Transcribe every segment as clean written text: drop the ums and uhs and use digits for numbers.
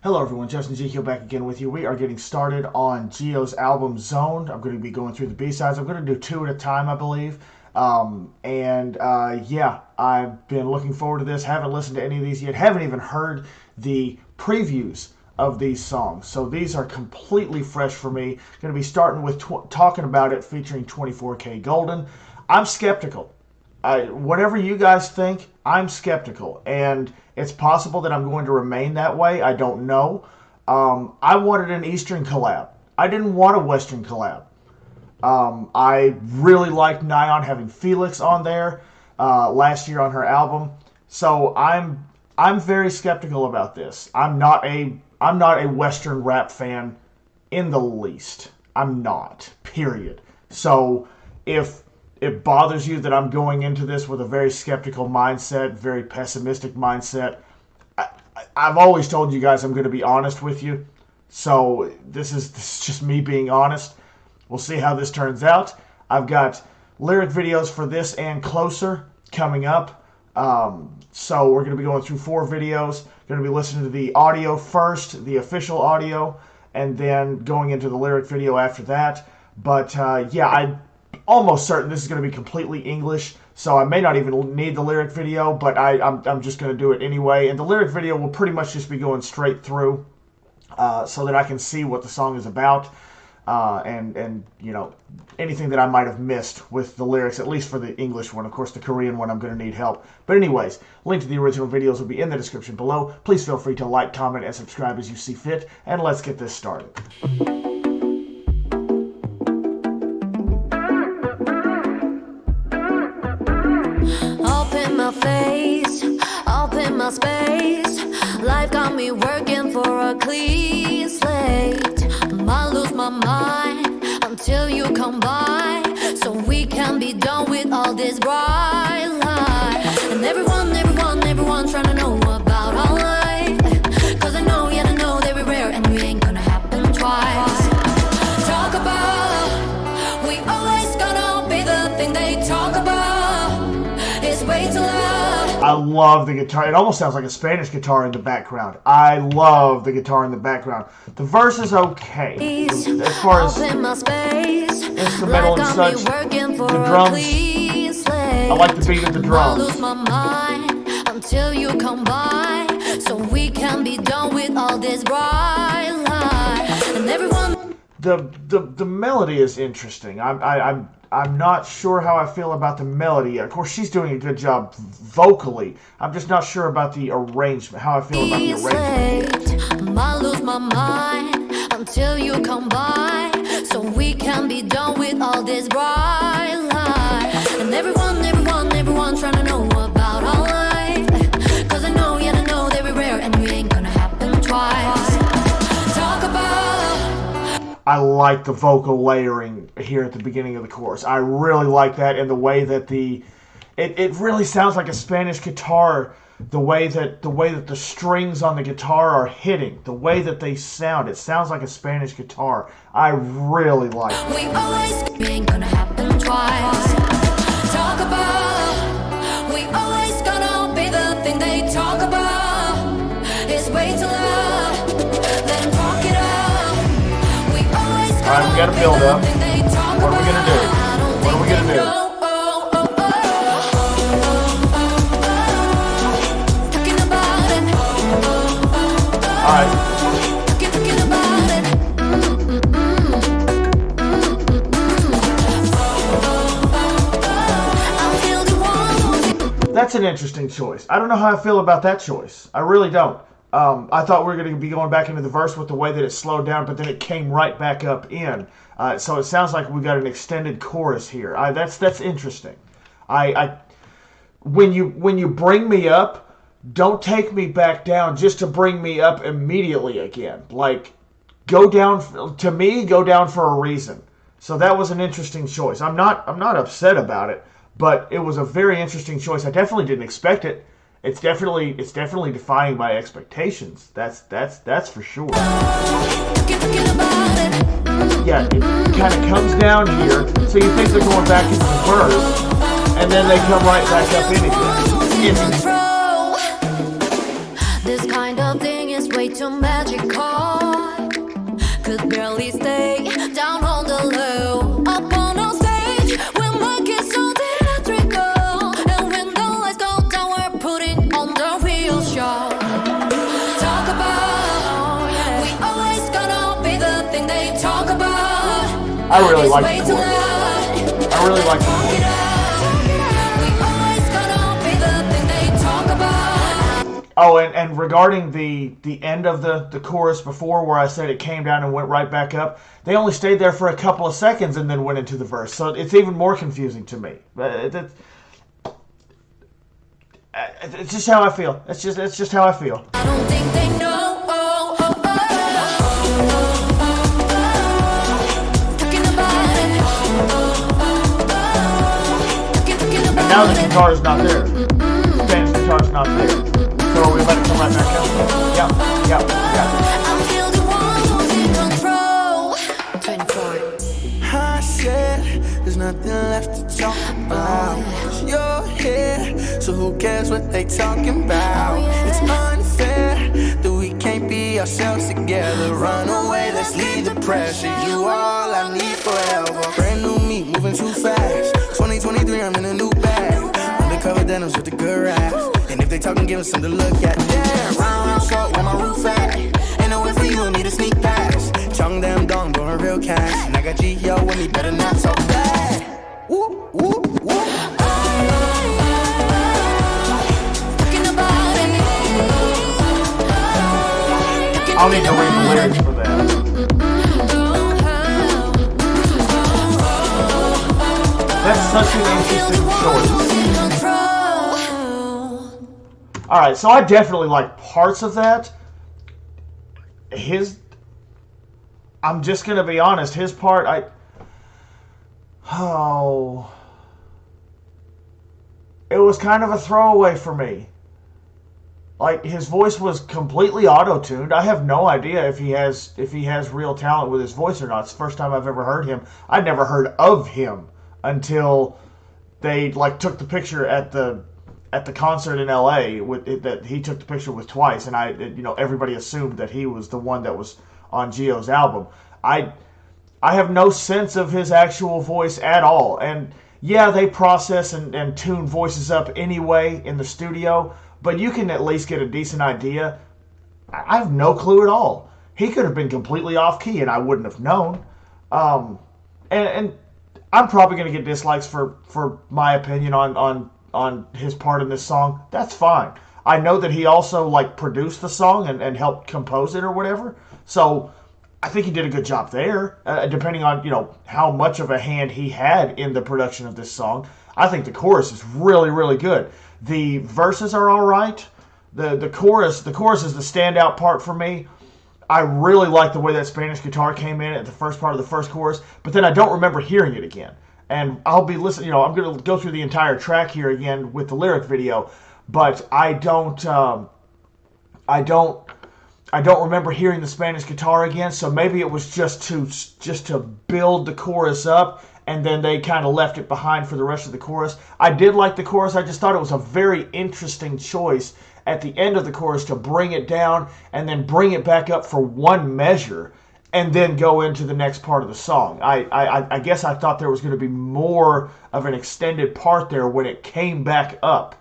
Hello everyone, Justin Jihyo back again with you. We are getting started on Jihyo's album Zoned. I'm going to be going through the B-sides. I'm going to do two at a time, I believe. Yeah, I've been looking forward to this. Haven't listened to any of these yet. Haven't even heard the previews of these songs. So these are completely fresh for me. Going to be starting with Talking About It featuring 24K Golden. I'm skeptical. Whatever you guys think, I'm skeptical, and it's possible that I'm going to remain that way. I don't know. I wanted an Eastern collab. I didn't want a Western collab. I really liked Nyan having Felix on there last year on her album, so I'm very skeptical about this. I'm not a Western rap fan in the least. I'm not. Period. So if it bothers you that I'm going into this with a very skeptical mindset, very pessimistic mindset, I've always told you guys I'm going to be honest with you. So this is just me being honest. We'll see how this turns out. I've got lyric videos for this and Closer coming up. So we're going to be going through 4 videos. Going to be listening to the audio first, the official audio, and then going into the lyric video after that. But yeah, I'm almost certain this is going to be completely English, so I may not even need the lyric video, but I'm just going to do it anyway. And the lyric video will pretty much just be going straight through so that I can see what the song is about and you know, anything that I might have missed with the lyrics, at least for the English one. Of course, the Korean one I'm going to need help. But anyways, link to the original videos will be in the description below. Please feel free to like, comment, and subscribe as you see fit, and let's get this started. My space, life got me working for a clean slate. Might lose my mind until you come by, so we can be done with all this bright light. And everyone trying to know about our life, cause I know, yeah, I know that we're rare and we ain't gonna happen twice. Talk about, we always gonna be the thing they talk about. It's way too loud. I love the guitar. It almost sounds like a Spanish guitar in the background. I love the guitar in the background. The verse is okay. As far as instrumental and such, the drums, I like the beat of the drums. Lose my mind until you come by, so we can be done with all this bright light. And everyone, the melody is interesting. I'm not sure how I feel about the melody. Of course, she's doing a good job vocally. I'm just not sure about the arrangement, how I feel about the arrangement. Might lose my mind until you come by, so we can be done with all this bright light. And everyone trying to know about our life, cause I know, yeah, I know that we're rare and we ain't gonna happen twice. Talk about, I like the vocal layering here at the beginning of the chorus. I really like that, and the way that it really sounds like a Spanish guitar. The way that the strings on the guitar are hitting, the way that they sound, it sounds like a Spanish guitar. I really like it. We always ain't gonna happen twice. Talk about, we always gonna be the thing they talk about. It's way too loud. Let them talk it out. We always gonna, all right, we gotta build up. What are we gonna do? What are we gonna do? Alright. That's an interesting choice. I don't know how I feel about that choice. I really don't. I thought we were going to be going back into the verse with the way that it slowed down, but then it came right back up in. So it sounds like we got an extended chorus here. That's interesting. When you bring me up, don't take me back down just to bring me up immediately again. Like, go down, to me, go down for a reason. So that was an interesting choice. I'm not upset about it, but it was a very interesting choice. I definitely didn't expect it. It's definitely defying my expectations. That's for sure. Yeah, it kind of comes down here, so you think they're going back into the verse, and then they come right back up in again. This kind of thing is way too magical. Could barely stay down on the low. Up on our stage, we'll make it so theatrical. And when the lights go down, we're putting on the real show. Talk about, we always gonna be the thing they talk about. I really like the chorus. I really like the chorus. Oh, and regarding the end of the chorus before, where I said it came down and went right back up, they only stayed there for a couple of seconds and then went into the verse. So it's even more confusing to me. It's just how I feel. It's just how I feel. I don't think they know. And now the guitar is not there. Spanish guitar is not there. So we let it come right back up. Yep. I'm still the one who's in control. 24. I said there's nothing left to talk about. You're here, so who cares what they talking about? It's unfair that we can't be ourselves together. Run away, let's leave the pressure. You all I need forever. Brand new me, moving too fast. 2023, I'm in a new bag. Undercover denims with the good rap. And if they talking, give us something to look at. Damn, round short, where my roof at? Ain't no way for you, need a sneak pass. Chung damn dong, blowing real cash. And I got Jihyo with me, better not talk bad. Woo, woo, woo. I'll need to read the lyrics for that. That's such an interesting choice. Alright, so I definitely like parts of that. I'm just going to be honest, his part, it was kind of a throwaway for me. Like, his voice was completely auto-tuned. I have no idea if he has real talent with his voice or not. It's the first time I've ever heard him. I'd never heard of him until they took the picture at the concert in LA that he took the picture with twice, and everybody assumed that he was the one that was on Jihyo's album. I have no sense of his actual voice at all, and yeah, they process and tune voices up anyway in the studio, but you can at least get a decent idea. I have no clue at all. He could have been completely off key, and I wouldn't have known. And I'm probably going to get dislikes for my opinion on his part in this song. That's fine. I know that he also produced the song and helped compose it or whatever. So I think he did a good job there. Depending on how much of a hand he had in the production of this song, I think the chorus is really, really good. The verses are all right. The chorus is the standout part for me. I really like the way that Spanish guitar came in at the first part of the first chorus, but then I don't remember hearing it again. And I'll be listening, I'm going to go through the entire track here again with the lyric video, but I don't remember hearing the Spanish guitar again, so maybe it was just to build the chorus up, and then they kind of left it behind for the rest of the chorus. I did like the chorus. I just thought it was a very interesting choice at the end of the chorus to bring it down and then bring it back up for one measure and then go into the next part of the song. I guess I thought there was going to be more of an extended part there when it came back up.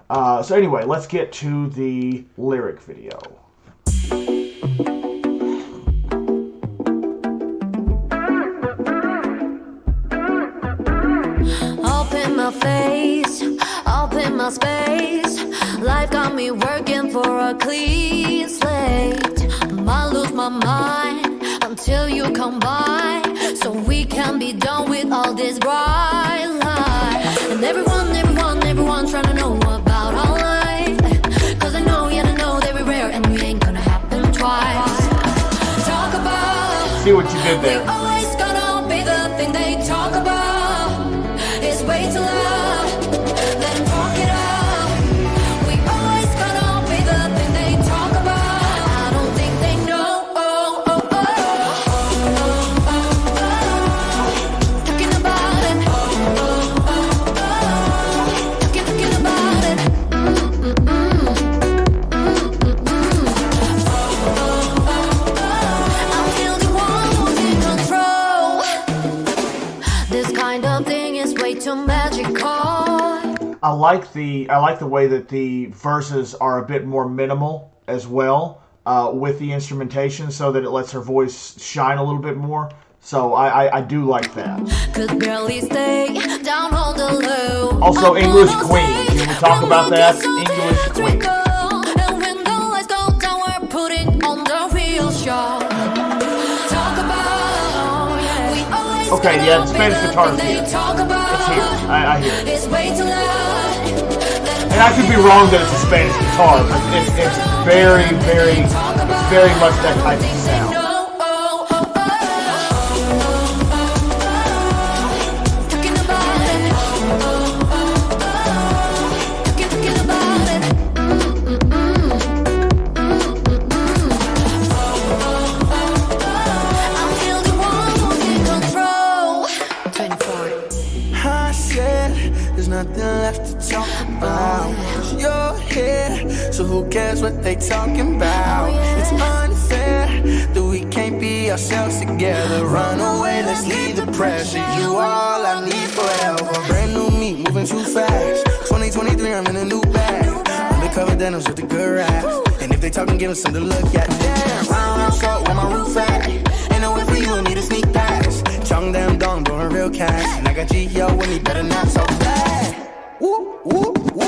So anyway, let's get to the lyric video. Up in my face, up in my space. Life got me working for a clean slate. Might lose my mind until you come by, so we can be done with all this bright light. And everyone's trying to know about our life, cause I know that we're rare and we ain't gonna happen twice. Talk about, see what you did there. We always gonna be the thing they talk about. It's way too loud, let them talk it out. We always gonna be the thing they talk about. I don't think they know. Talking about it. Talking about it. I like the way that the verses are a bit more minimal as well with the instrumentation, so that it lets her voice shine a little bit more. So I do like that. Could barely stay down on the low. Also, English Queen. Can we talk about that? English Queen. And when the lights go down, we're putting on the real show. Talk about. We always Okay, yeah, the Spanish guitar is here. It's here. I hear it. It's way too loud. And I could be wrong that it's a Spanish guitar, but it's very, very, very much that type of sound. Nothing left to talk about. You're here, so who cares what they talking about? It's unfair that we can't be ourselves together. Run away, let's leave the pressure. You all I need forever. Brand new me, moving too fast. 2023, I'm in a new bag. Undercover denims with the good rap. And if they talking, give us something to look at. Damn, round salt where my roof at. Ain't no way for you, I need a sneak pass. Chung damn dong, blowing real cash. And I got Jihyo with me, better not talk bad. Woo, woo, woo.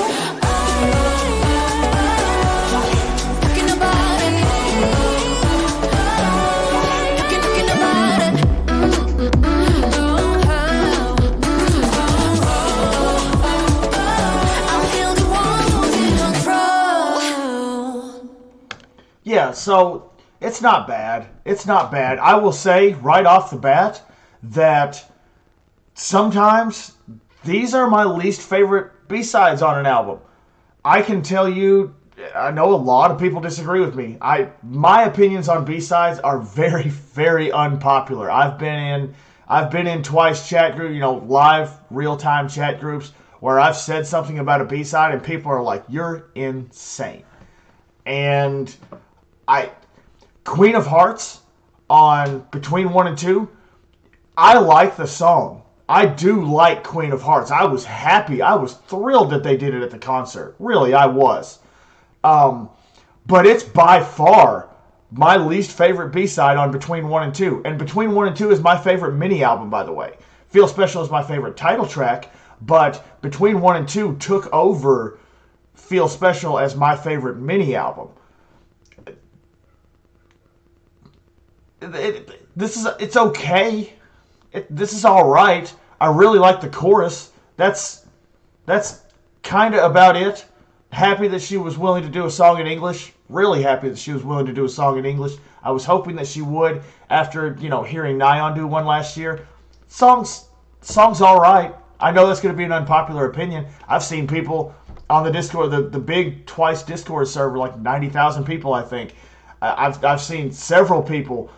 Talking about it. Talking about it. I'm still the one who's in control. Yeah, so it's not bad. It's not bad. I will say right off the bat that sometimes these are my least favorite B-sides on an album. I can tell you, I know a lot of people disagree with me. My opinions on B-sides are very, very unpopular. I've been in twice chat group, live real-time chat groups where I've said something about a B-side and people are like, "You're insane." And Queen of Hearts on Between 1 and 2, I like the song. I do like Queen of Hearts. I was happy. I was thrilled that they did it at the concert. Really, I was. But it's by far my least favorite B-side on Between 1 and 2. And Between 1 and 2 is my favorite mini-album, by the way. Feel Special is my favorite title track, but Between 1 and 2 took over Feel Special as my favorite mini-album. It's okay. This is all right. I really like the chorus. That's kind of about it. Happy that she was willing to do a song in English. Really happy that she was willing to do a song in English. I was hoping that she would after, hearing Nyan do one last year. Song's all right. I know that's going to be an unpopular opinion. I've seen people on the Discord, the big Twice Discord server, like 90,000 people, I think. I've seen several people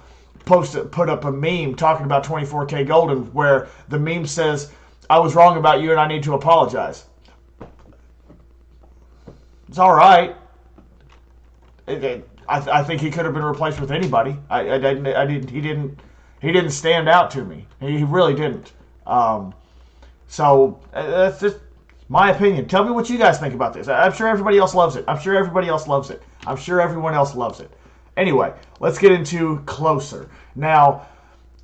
put up a meme talking about 24K Golden where the meme says, "I was wrong about you and I need to apologize." It's all right. I think he could have been replaced with anybody. He didn't stand out to me. He really didn't. So that's just my opinion. Tell me what you guys think about this. I'm sure everybody else loves it. I'm sure everybody else loves it. I'm sure everyone else loves it. Anyway, let's get into Closer. Now,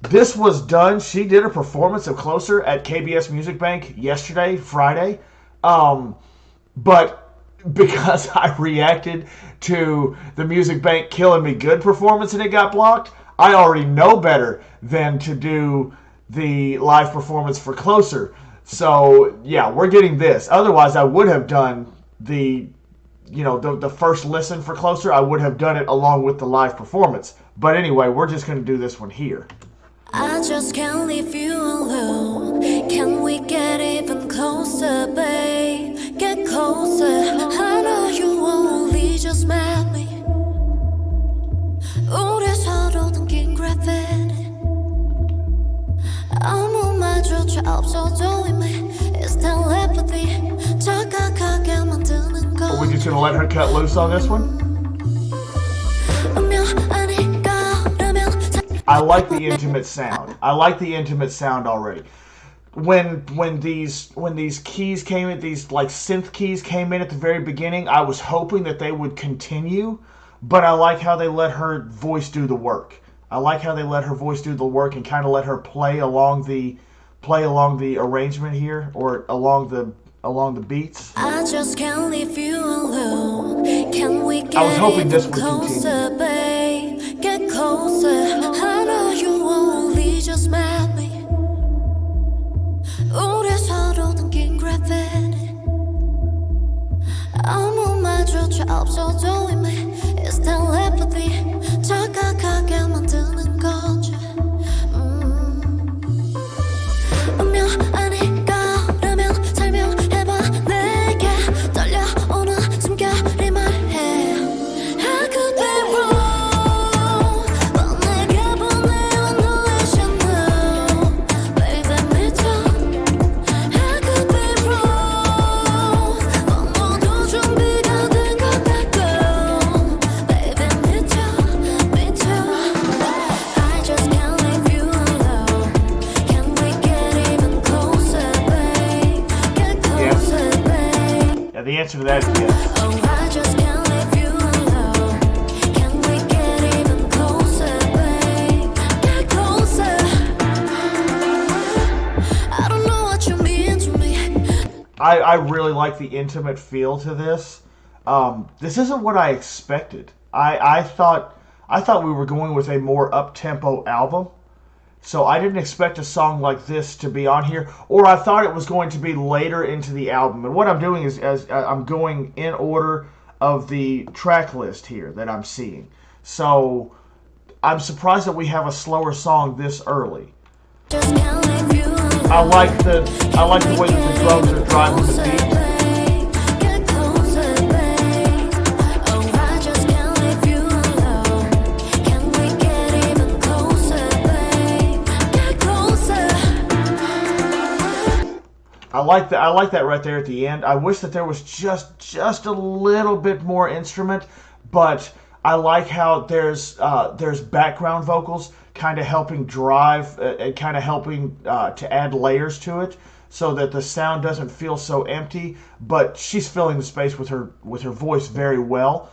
this was done. She did a performance of Closer at KBS Music Bank yesterday, Friday. But because I reacted to the Music Bank Killing Me Good performance and it got blocked, I already know better than to do the live performance for Closer. So, yeah, we're getting this. Otherwise, I would have done the first listen for Closer. I would have done it along with the live performance. But anyway, we're just going to do this one here. I just can't leave you alone. Can we get even closer, babe? Get closer. I know you only just met me. 우리 서로 당긴 gravity. 아무 말조차 없어도 이미 it's telepathy. 착각하게 만드는 거. Are we just going to let her cut loose on this one? I like the intimate sound. I like the intimate sound already. when these keys came in, these like synth keys came in at the very beginning, I was hoping that they would continue, but I like how they let her voice do the work. I like how they let her voice do the work and kind of let her play along the arrangement here, or along the beats. I just can't leave you alone. Can we get I was hoping this even would closer, continue. babe? Get closer. I know you only just met me. 우리 서로 당긴 gravity. 아무 말조차 없어도 이미 it's telepathy. 착각하게 만드는 거지. 운명 아니까라면 설명해봐 내게 떨려오는 숨결이 말해. I could be wrong, but 내게 보내온 notion now. Baby 미쳐. I could be wrong, but 모두 준비가 된 것 같고. Baby 미쳐, 미쳐. I just can't leave you alone. Can we get even closer, babe? Get closer, babe. Yeah, the answer to that is yes. Oh, I just can't leave you alone. Can we get even closer, babe? Get closer. I don't know what you mean to me. I really like the intimate feel to this. This isn't what I expected. I thought we were going with a more up-tempo album. So I didn't expect a song like this to be on here, or I thought it was going to be later into the album. And what I'm doing is I'm going in order of the track list here that I'm seeing. So I'm surprised that we have a slower song this early. Just can't leave you alone. I like the way that the drums are driving the beat. Get closer, babe. Oh, I just can't leave you alone. Can we get even closer, babe? Get closer. I like that right there at the end. I wish that there was just a little bit more instrument, but I like how there's background vocals kind of helping drive and kind of helping to add layers to it, so that the sound doesn't feel so empty. But she's filling the space with her voice very well.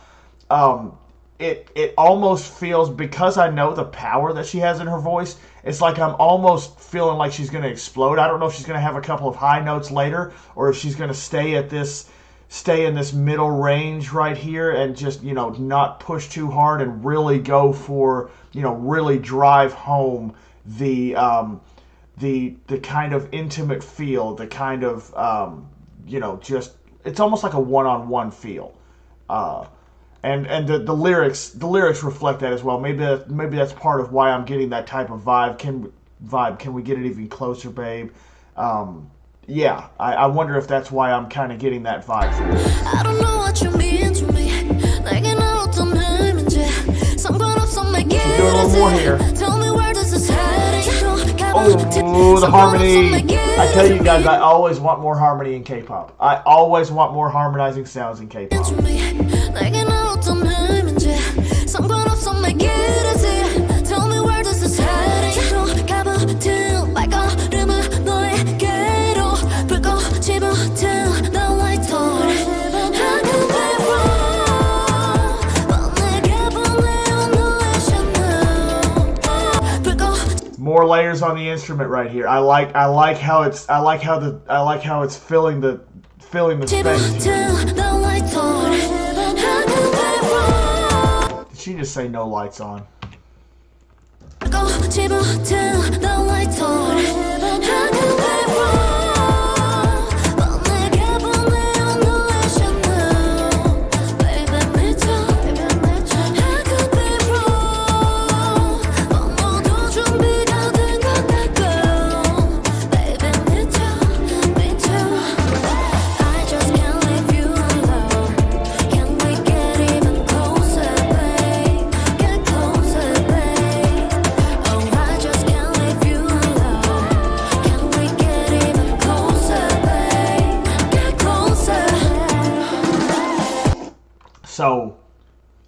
It almost feels, because I know the power that she has in her voice, it's like I'm almost feeling like she's going to explode. I don't know if she's going to have a couple of high notes later, or if she's going to stay in this middle range right here and just, not push too hard and really go for, really drive home the kind of intimate feel, the kind of, just, it's almost like a one-on-one feel. And the lyrics reflect that as well. Maybe that's part of why I'm getting that type of vibe. Can we get it even closer, babe? Yeah, I wonder if that's why I'm kind of getting that vibe from this. I don't know what you mean to me. 내겐 어떤 의미인지 상관없어 make it Do a little more here. Tell me where this is heading. Oh, the harmony. I tell you guys, I always want more harmony in K-pop. I always want more harmonizing sounds in K-pop. 내겐 어떤 의미인지 상관없어 make it easy. Tell me where this is heading. 가부튼 발걸음을 너에게로 불꽃이 붙은 the light on. I could be wrong, but 내게 보내온 notion now. 불꽃. More layers on the instrument right here. I like how it's filling the space here. Did she just say no lights on? So,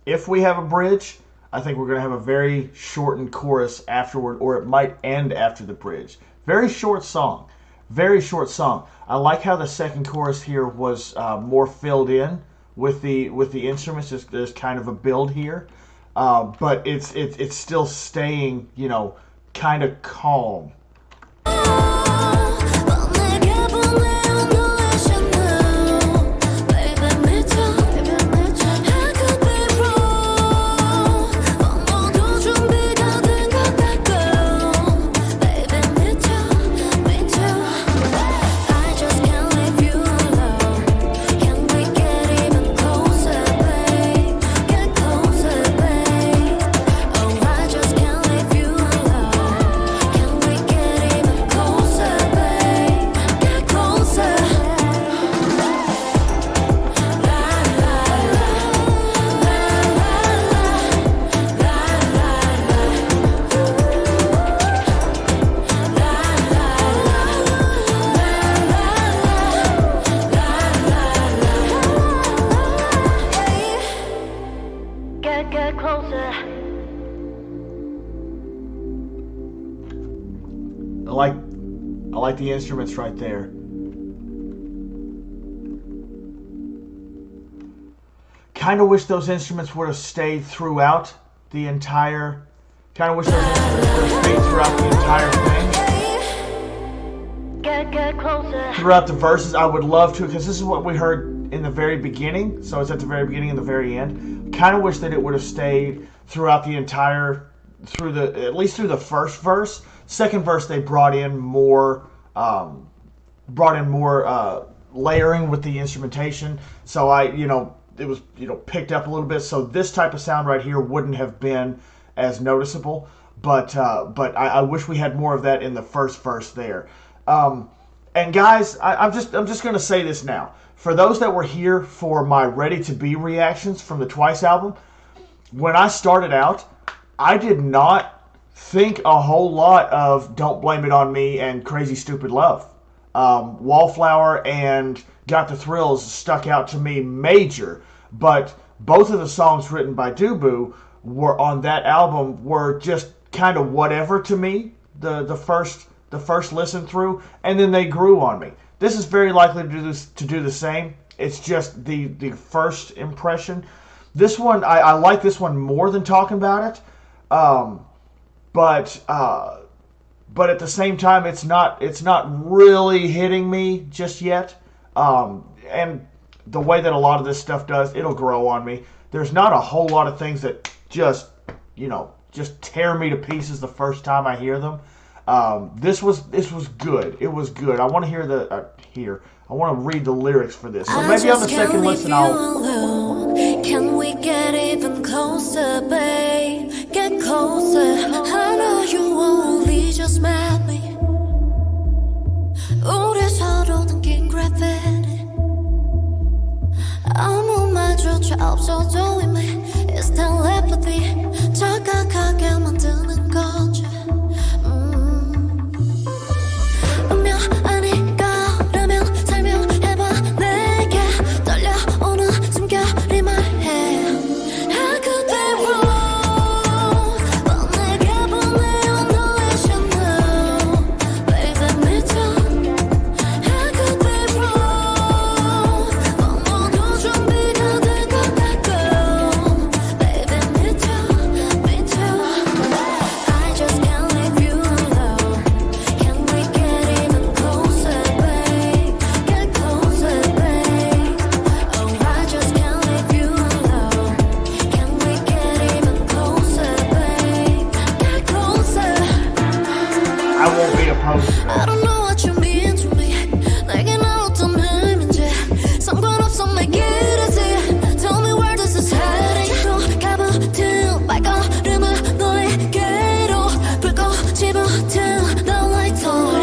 if we have a bridge, I think we're going to have a very shortened chorus afterward, or it might end after the bridge. Very short song. Very short song. I like how the second chorus here was more filled in with the instruments. There's kind of a build here, but it's still staying, kind of calm. I like the instruments right there. Kind of wish those instruments would have stayed throughout the entire. Kind of wish those instruments would have stayed throughout the entire thing. Get closer. Throughout the verses, I would love to, because this is what we heard in the very beginning. So it's at the very beginning and the very end. Kind of wish that it would have stayed throughout the entire, at least through the first verse. Second verse, they brought in more layering with the instrumentation. So it was picked up a little bit. So this type of sound right here wouldn't have been as noticeable. But I wish we had more of that in the first verse there. And guys, I'm just going to say this now. For those that were here for my Ready to Be reactions from the Twice album, when I started out, I did not think a whole lot of Don't Blame It On Me and Crazy Stupid Love. Wallflower and Got the Thrills stuck out to me major, but both of the songs written by Dubu were on that album were just kind of whatever to me the first listen through, and then they grew on me. This is very likely to do the same. It's just the first impression. This one, I like this one more than Talking About It. But at the same time, it's not really hitting me just yet. And the way that a lot of this stuff does, it'll grow on me. There's not a whole lot of things that just tear me to pieces the first time I hear them. This was good. It was good. I want to hear I want to read the lyrics for this. So maybe on the second listen Can we get even closer, babe? Get closer. I know you only just met me. 우리 서로 느낀 gravity. 아무 말조차 없어도 이미 It's telepathy. 착각하게 만드는 거지. 운명 아니까라면 설명해봐 내게 떨려오는 숨결이 말해. I could be wrong, but 내게 보내온 너의 신호. Baby 미쳐. I could be wrong, but 모두 준비가 된 것 같고. Baby 미쳐, 미쳐. I just can't leave you alone. Can we get even closer, babe? Get closer, babe. Oh, I just can't leave you alone. Can we get even closer, babe? Get closer. I won't be opposed to I that. don't know what you mean to me. 내겐 어떤 의미인지 상관없어 make it easy. Tell me where this is heading. 또 가부튼 발걸음을 너에게로 불꽃이 붙은 the lights on.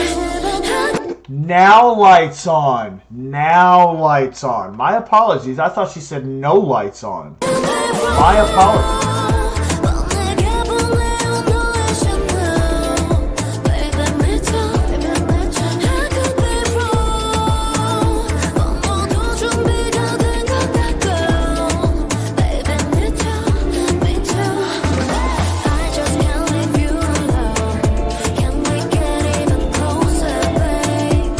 Now lights on. Now lights on. My apologies. I thought she said no lights on. My apologies. 내게 보내온 너의 신호. Baby 미쳐. I could be wrong, but 모두 준비가 된 것 같고. Baby 미쳐, 미쳐. I just can't leave you alone. Can we get even closer, babe?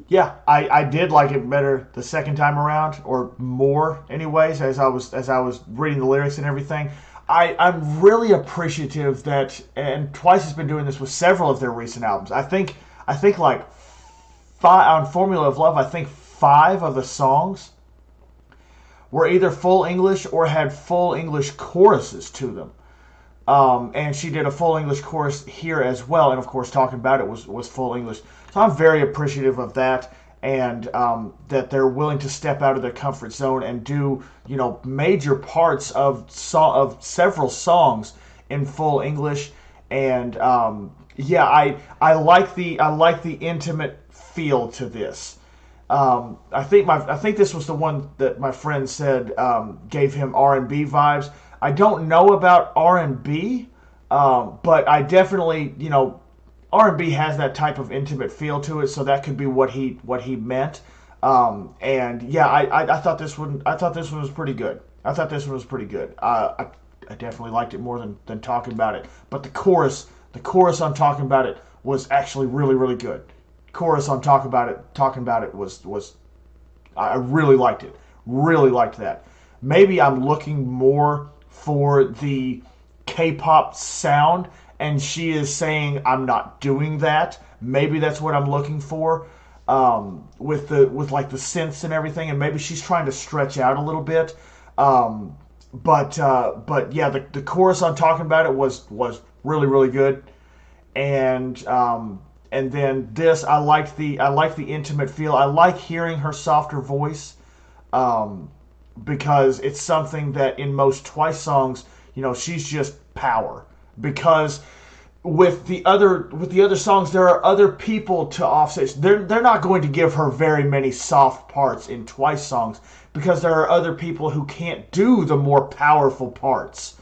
Yeah, I did like it better the second time around, or more, anyways. As I was reading the lyrics and everything, I'm really appreciative that, and Twice has been doing this with several of their recent albums. I think like five on Formula of Love. I think five of the songs were either full English or had full English choruses to them. And she did a full English chorus here as well. And of course, Talking About It was full English. So I'm very appreciative of that, and that they're willing to step out of their comfort zone and do, major parts of several songs in full English. And yeah, I like the intimate feel to this. I think this was the one that my friend said gave him R&B vibes. I don't know about R&B, but I definitely, R&B has that type of intimate feel to it, so that could be what he meant. And yeah, I thought this one was pretty good. I definitely liked it more than Talking About It. But the chorus on Talking About It was actually really, really good. Chorus on Talking About It was I really liked it. Really liked that. Maybe I'm looking more for the K-pop sound, and she is saying I'm not doing that. Maybe that's what I'm looking for, with like the synths and everything, and maybe she's trying to stretch out a little bit. But yeah, the chorus on Talking About It was really, really good, and then this, I like the intimate feel. I like hearing her softer voice, because it's something that in most Twice songs, she's just power. Because with the other songs, there are other people to offset. They're not going to give her very many soft parts in Twice songs, because there are other people who can't do the more powerful parts.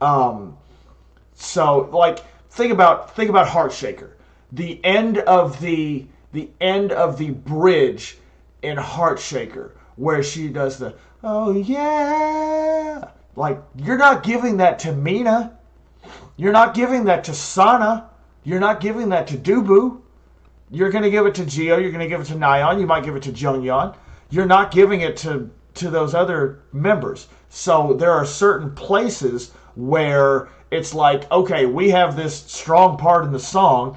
So like think about Heartshaker. The end of the bridge in Heartshaker, where she does the "oh yeah," like, you're not giving that to Mina. You're not giving that to Sana. You're not giving that to Dubu. You're going to give it to Jihyo. You're going to give it to Nayeon. You might give it to Jonghyun. You're not giving it to those other members. So there are certain places where it's like, okay, we have this strong part in the song.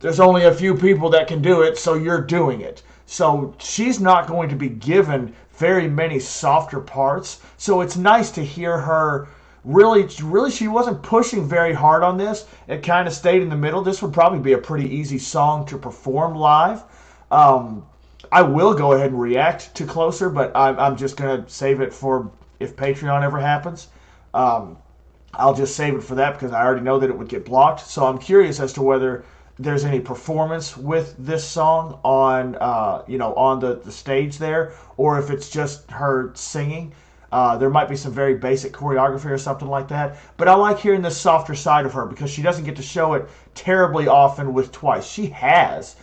There's only a few people that can do it, so you're doing it. So she's not going to be given very many softer parts. So it's nice to hear her. Really, she wasn't pushing very hard on this. It kind of stayed in the middle. This would probably be a pretty easy song to perform live. I will go ahead and react to Closer, but I'm just going to save it for if Patreon ever happens. I'll just save it for that, because I already know that it would get blocked. So I'm curious as to whether there's any performance with this song on on the stage there, or if it's just her singing. There might be some very basic choreography or something like that. But I like hearing the softer side of her, because she doesn't get to show it terribly often with Twice. She has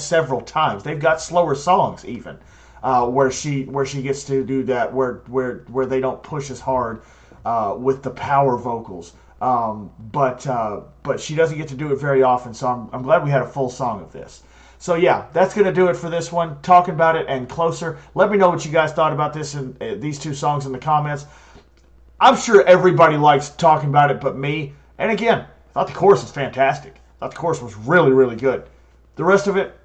several times. They've got slower songs even, where she gets to do that, where they don't push as hard with the power vocals. But she doesn't get to do it very often. So I'm glad we had a full song of this. So yeah, that's going to do it for this one. Talking About It and Closer. Let me know what you guys thought about this and these two songs in the comments. I'm sure everybody likes Talking About It but me. And again, I thought the chorus was fantastic. I thought the chorus was really, really good. The rest of it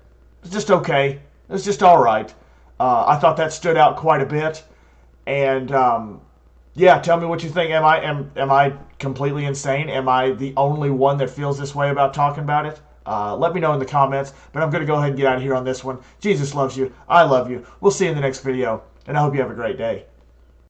was just okay. It was just all right. I thought that stood out quite a bit. And yeah, tell me what you think. Am I completely insane? Am I the only one that feels this way about Talking About It? Let me know in the comments, but I'm going to go ahead and get out of here on this one. Jesus loves you. I love you. We'll see you in the next video, and I hope you have a great day.